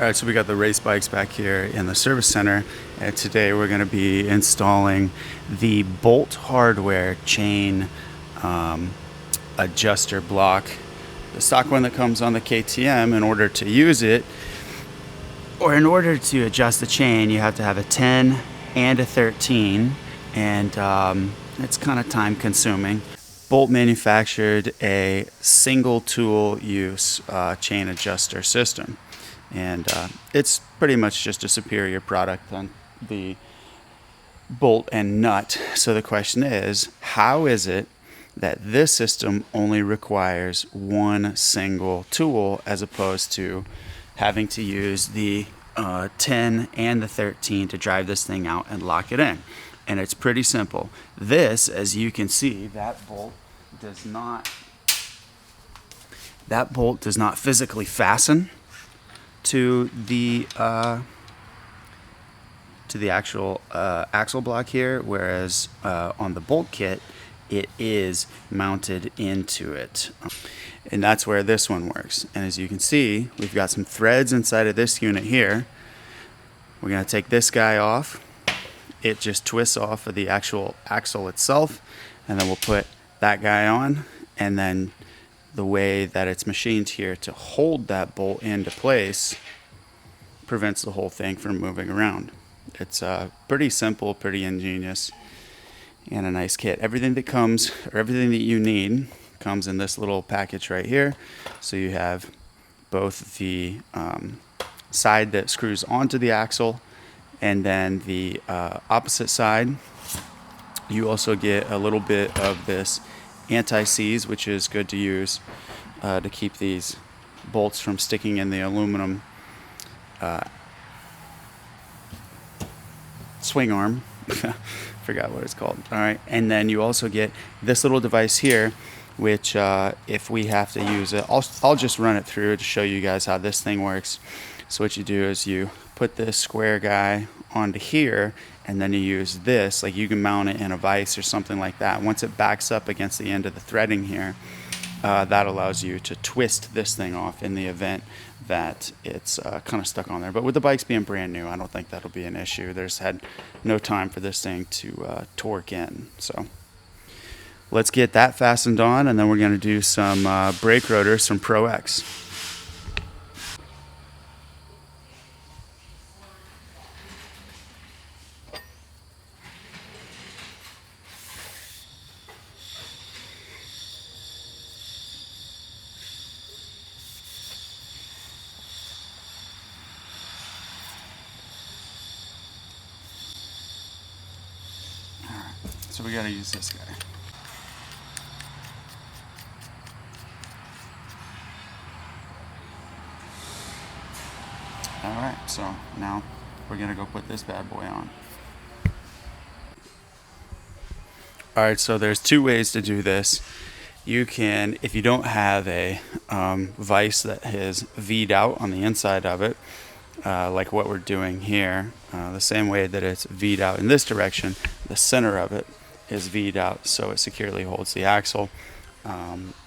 All right, so we got the race bikes back here in the service center, and today we're going to be installing the Bolt Hardware chain adjuster block, the stock one that comes on the KTM. In order to use it, or in order to adjust the chain, you have to have a 10 and a 13, and it's kind of time consuming. Bolt manufactured a single tool use chain adjuster system. And it's pretty much just a superior product on the bolt and nut. So the question is, how is it that this system only requires one single tool as opposed to having to use the 10 and the 13 to drive this thing out and lock it in? And it's pretty simple. This, as you can see, that bolt does not physically fasten to the actual axle block here, whereas on the bolt kit it is mounted into it, and that's where this one works. And as you can see, we've got some threads inside of this unit here. We're going to take this guy off. It just twists off of the actual axle itself, and then we'll put that guy on, and then the way that it's machined here to hold that bolt into place prevents the whole thing from moving around. It's pretty simple, pretty ingenious, and a nice kit. Everything that you need comes in this little package right here. So you have both the side that screws onto the axle, and then the opposite side. You also get a little bit of this anti-seize, which is good to use to keep these bolts from sticking in the aluminum swing arm. Forgot what it's called. All right, and then you also get this little device here, which if we have to use it, I'll just run it through to show you guys how this thing works. So what you do is you put this square guy onto here, and then you use this, like you can mount it in a vise or something like that. Once it backs up against the end of the threading here, that allows you to twist this thing off in the event that it's kind of stuck on there. But with the bikes being brand new, I don't think that'll be an issue. There's had no time for this thing to torque in. So let's get that fastened on, and then we're going to do some brake rotors from ProX. So we got to use this guy. All right, so now we're going to go put this bad boy on. All right, so there's two ways to do this. You can, if you don't have a vise that is V'd out on the inside of it, like what we're doing here, the same way that it's V'd out in this direction, the center of it is V'd out so it securely holds the axle.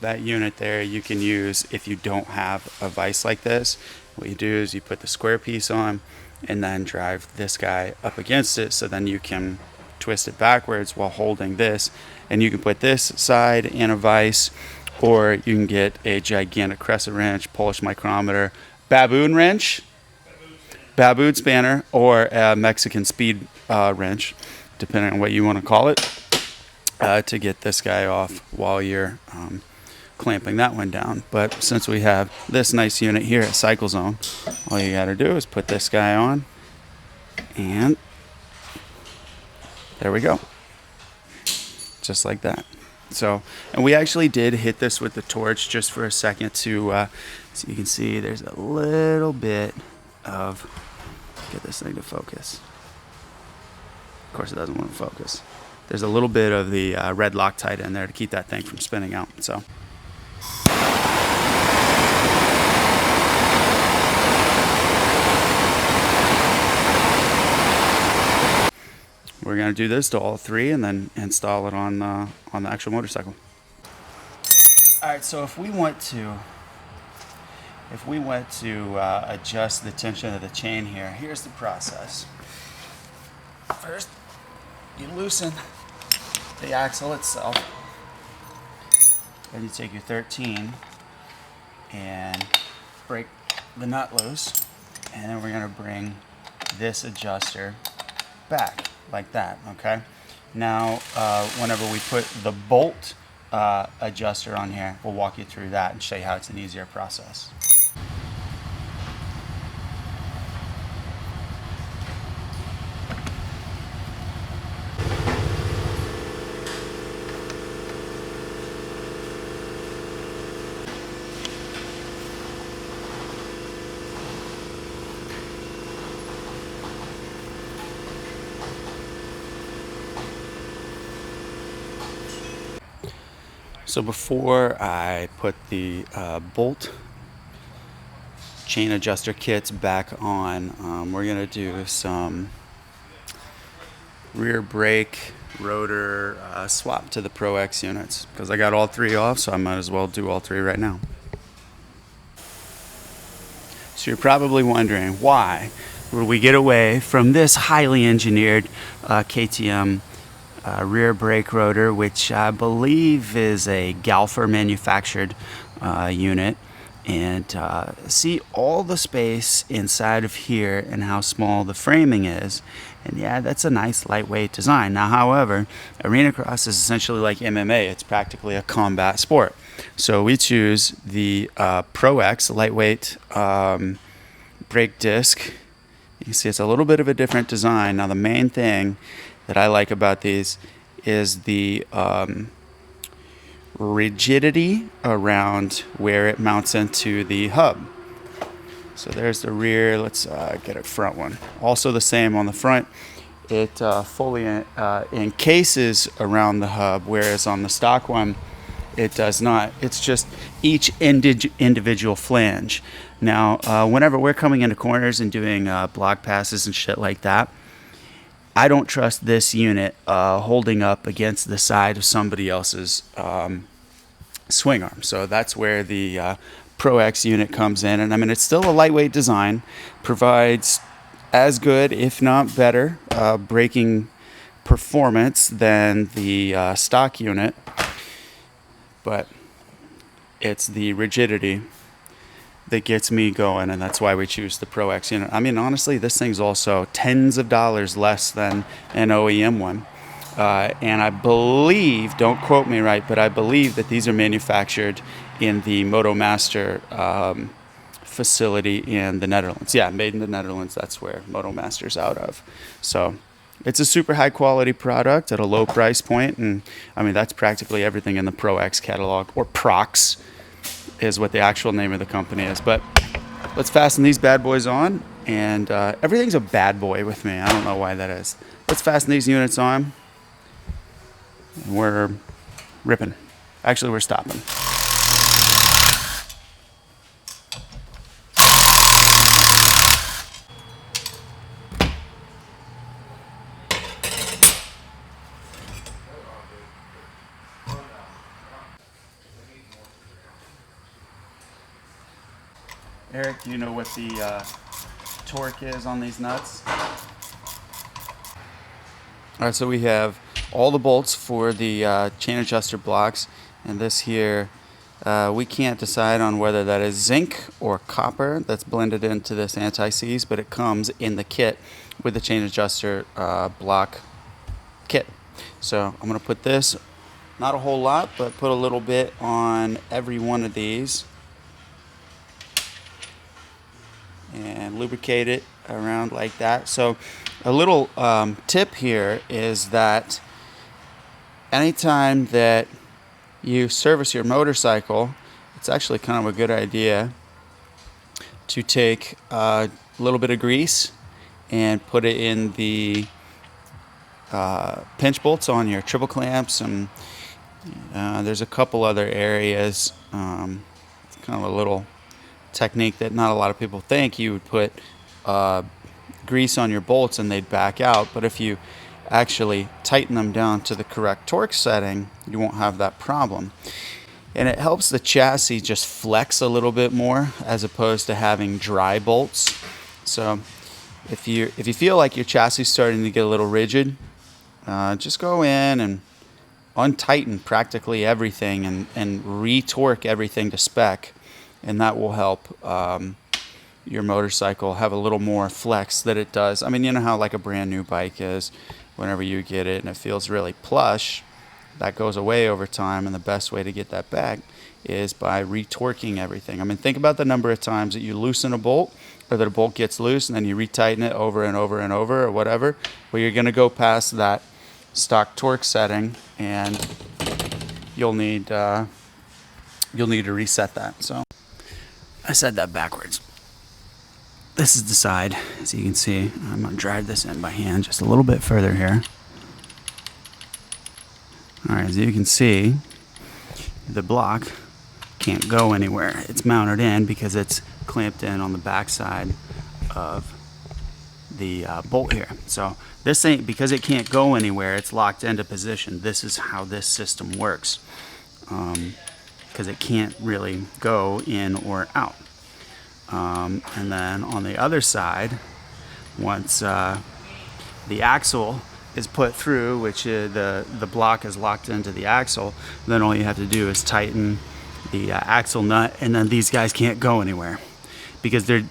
That unit there you can use if you don't have a vise like this. What you do is you put the square piece on and then drive this guy up against it, so then you can twist it backwards while holding this, and you can put this side in a vise, or you can get a gigantic crescent wrench, Polish micrometer, baboon wrench, baboon spanner, or a Mexican speed wrench, depending on what you want to call it, to get this guy off while you're clamping that one down. But since we have this nice unit here at Cycle Zone, all you got to do is put this guy on, and there we go, just like that. So, and we actually did hit this with the torch just for a second to so you can see there's a little bit of, get this thing to focus. Of course it doesn't want to focus. There's a little bit of the red Loctite in there to keep that thing from spinning out. So we're going to do this to all three and then install it on the actual motorcycle. All right, so if we want to if we went to adjust the tension of the chain here, here's the process. First, you loosen the axle itself. Then you take your 13 and break the nut loose. And then we're going to bring this adjuster back like that, okay? Now, whenever we put the bolt adjuster on here, we'll walk you through that and show you how it's an easier process. So before I put the bolt chain adjuster kits back on, we're going to do some rear brake rotor swap to the ProX units, because I got all three off, so I might as well do all three right now. So you're probably wondering, why would we get away from this highly engineered KTM rear brake rotor, which I believe is a Galfer manufactured unit, and see all the space inside of here and how small the framing is. And yeah, that's a nice lightweight design. Now, however, arena cross is essentially like MMA. It's practically a combat sport. So we choose the ProX lightweight brake disc. You can see it's a little bit of a different design. Now, the main thing that I like about these is the rigidity around where it mounts into the hub. So there's the rear. Let's get a front one. Also the same on the front. It fully encases around the hub, whereas on the stock one, it does not. It's just each individual flange. Now, whenever we're coming into corners and doing block passes and shit like that, I don't trust this unit holding up against the side of somebody else's swing arm. So that's where the ProX unit comes in. And I mean, it's still a lightweight design, provides as good, if not better, braking performance than the stock unit. But it's the rigidity that gets me going, and that's why we choose the ProX unit. I mean, honestly, this thing's also tens of dollars less than an OEM one. And I believe, don't quote me right, but I believe that these are manufactured in the MotoMaster facility in the Netherlands. Yeah, made in the Netherlands. That's where MotoMaster's out of. So it's a super high quality product at a low price point. And I mean, that's practically everything in the ProX catalog, or ProX is what the actual name of the company is. But let's fasten these bad boys on. And everything's a bad boy with me. I don't know why that is. Let's fasten these units on. We're ripping. Actually, we're stopping. Eric, do you know what the torque is on these nuts? All right, so we have all the bolts for the chain adjuster blocks, and this here, we can't decide on whether that is zinc or copper that's blended into this anti-seize, but it comes in the kit with the chain adjuster block kit. So I'm going to put this, not a whole lot, but put a little bit on every one of these and lubricate it around like that. So a little tip here is that anytime that you service your motorcycle, it's actually kind of a good idea to take a little bit of grease and put it in the pinch bolts on your triple clamps, and there's a couple other areas. It's kind of a little technique that not a lot of people think. You would put grease on your bolts and they'd back out, but if you actually tighten them down to the correct torque setting, you won't have that problem. And it helps the chassis just flex a little bit more as opposed to having dry bolts. So if you feel like your chassis is starting to get a little rigid, just go in and untighten practically everything and re-torque everything to spec, and that will help your motorcycle have a little more flex that it does. I mean, you know how like a brand new bike is, whenever you get it and it feels really plush, that goes away over time, and the best way to get that back is by re-torquing everything. I mean, think about the number of times that you loosen a bolt, or that a bolt gets loose and then you retighten it over and over and over or whatever. Well, you're going to go past that stock torque setting, and you'll need to reset that. So I said that backwards. This is the side, as you can see. I'm going to drive this in by hand just a little bit further here. Alright, as you can see, the block can't go anywhere. It's mounted in because it's clamped in on the back side of the bolt here. So this ain't, because it can't go anywhere, it's locked into position. This is how this system works, because it can't really go in or out. And then on the other side, once the axle is put through, which the block is locked into the axle, then all you have to do is tighten the axle nut, and then these guys can't go anywhere because they're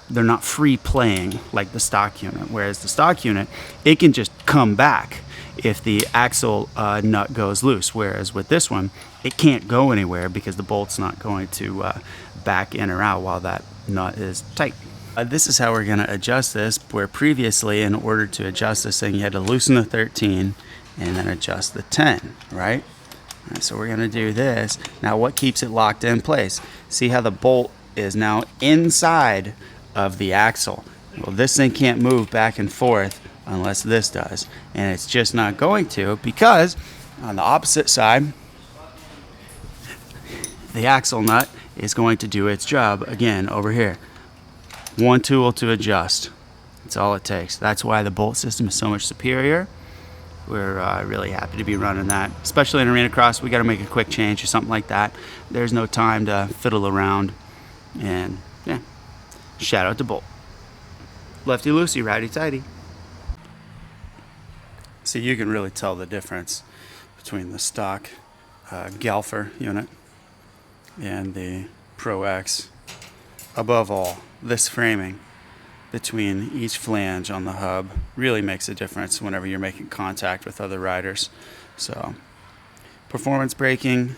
not free playing like the stock unit. Whereas the stock unit, it can just come back if the axle nut goes loose. Whereas with this one, it can't go anywhere because the bolt's not going to back in or out while that nut is tight. This is how we're going to adjust this, where previously, in order to adjust this thing, you had to loosen the 13 and then adjust the 10, right? All right, so we're going to do this. Now, what keeps it locked in place? See how the bolt is now inside of the axle. Well, this thing can't move back and forth unless this does, and it's just not going to, because on the opposite side, the axle nut is going to do its job again over here. One tool to adjust. That's all it takes. That's why the bolt system is so much superior. We're really happy to be running that, especially in arena cross. We got to make a quick change or something like that. There's no time to fiddle around, and yeah, shout out to Bolt. Lefty loosey, righty tighty. So you can really tell the difference between the stock Galfer unit and the ProX. Above all, this framing between each flange on the hub really makes a difference whenever you're making contact with other riders. So performance braking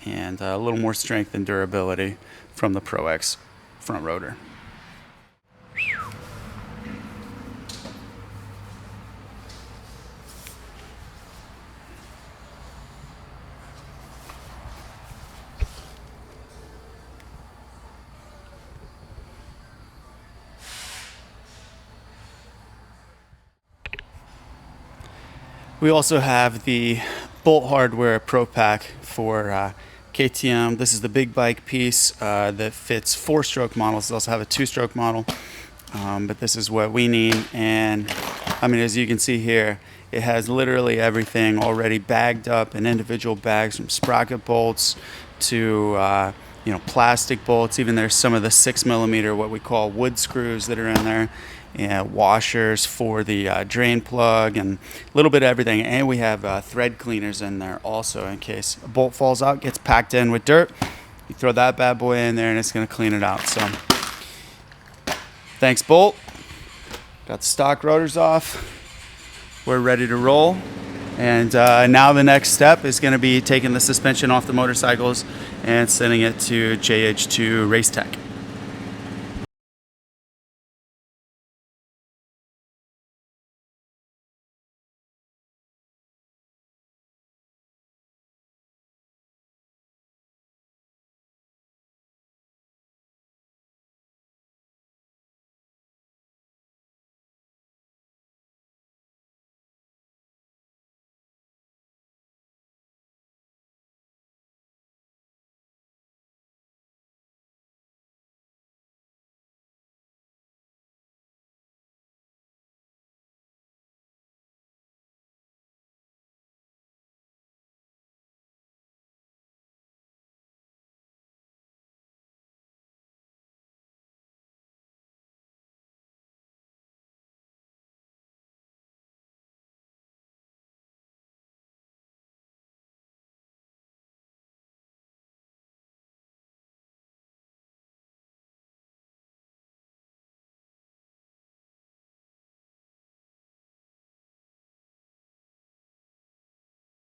and a little more strength and durability from the ProX front rotor. We also have the Bolt Hardware Pro Pack for KTM. This is the big bike piece that fits 4-stroke models. They also have a 2-stroke model, but this is what we need. And I mean, as you can see here, it has literally everything already bagged up in individual bags, from sprocket bolts to plastic bolts. Even there's some of the 6mm, what we call wood screws, that are in there. And washers for the drain plug, and a little bit of everything. And we have thread cleaners in there also, in case a bolt falls out, gets packed in with dirt. You throw that bad boy in there and it's going to clean it out. So thanks, Bolt. Got the stock rotors off. We're ready to roll. And now the next step is going to be taking the suspension off the motorcycles and sending it to JH2 Race Tech.